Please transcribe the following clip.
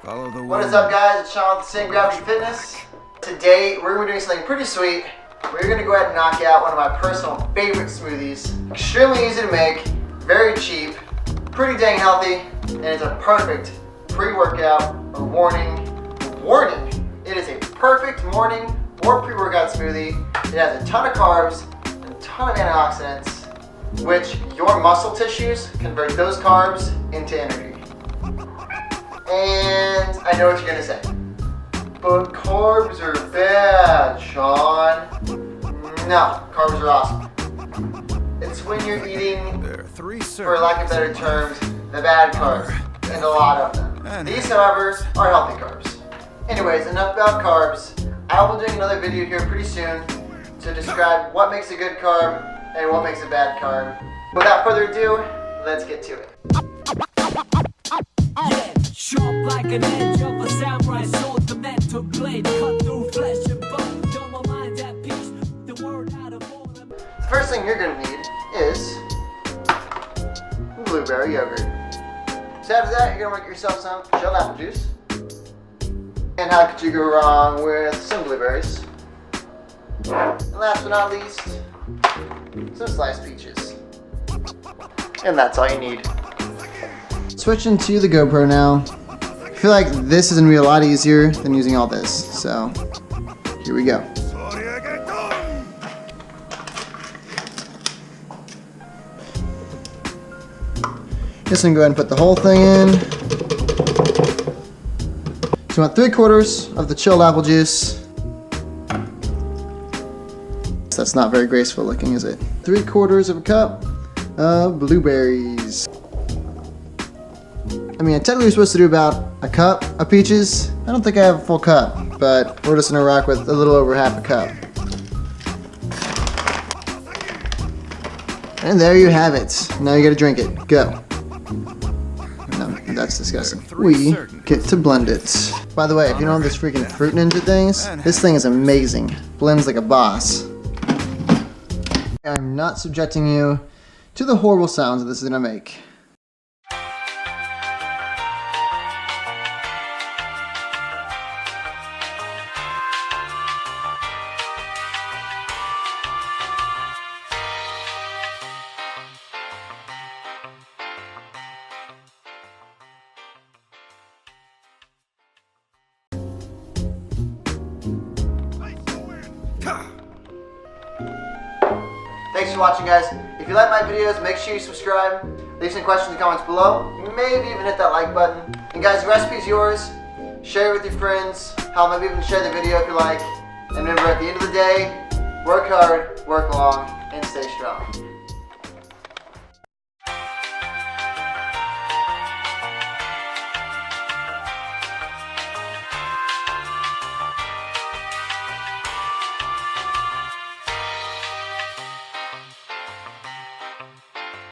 Follow the What is up, guys? It's Sean with the Same Gravity Fitness. Today we're going to be doing something pretty sweet. We're going to go ahead and knock out one of my personal favorite smoothies. Extremely easy to make, very cheap, pretty dang healthy, and it's a perfect pre-workout or warning. It is a perfect morning or pre-workout smoothie. It has a ton of carbs and a ton of antioxidants, which your muscle tissues convert those carbs into energy. And I know what you're gonna say, but carbs are bad, Sean. No, carbs are awesome. It's when you're eating, for lack of better terms, the bad carbs, and a lot of them. These, however, are healthy carbs. Anyways, enough about carbs. I will be doing another video here pretty soon to describe what makes a good carb and what makes a bad carb. Without further ado, let's get to it. Yeah, sharp like an edge of a samurai sword, the mental blade cut through flesh and bone. Don't my mind at peace, the word out of order. The first thing you're gonna need is blueberry yogurt. So after that, you're gonna make yourself some shelled apple juice. And how could you go wrong with some blueberries? And last but not least, some sliced peaches. And that's all you need. Switching to the GoPro now. I feel like this is gonna be a lot easier than using all this, so here we go. Just gonna go ahead and put the whole thing in. So I want 3/4 of the chilled apple juice. That's not very graceful looking, is it? 3/4 of a cup of blueberries. I mean, technically we're supposed to do about a cup of peaches. I don't think I have a full cup, but we're just gonna rock with a little over half a cup. And there you have it. Now you gotta drink it. Go. No, that's disgusting. We get to blend it. By the way, if you don't have this freaking Fruit Ninja things, this thing is amazing. Blends like a boss. I'm not subjecting you to the horrible sounds that this is gonna make. Thanks for watching, guys. If you like my videos, make sure you subscribe, leave some questions in the comments below, maybe even hit that like button. And guys, the recipe's yours. Share it with your friends. Hell, maybe even share the video if you like. And remember, at the end of the day, work hard, work long, and stay strong.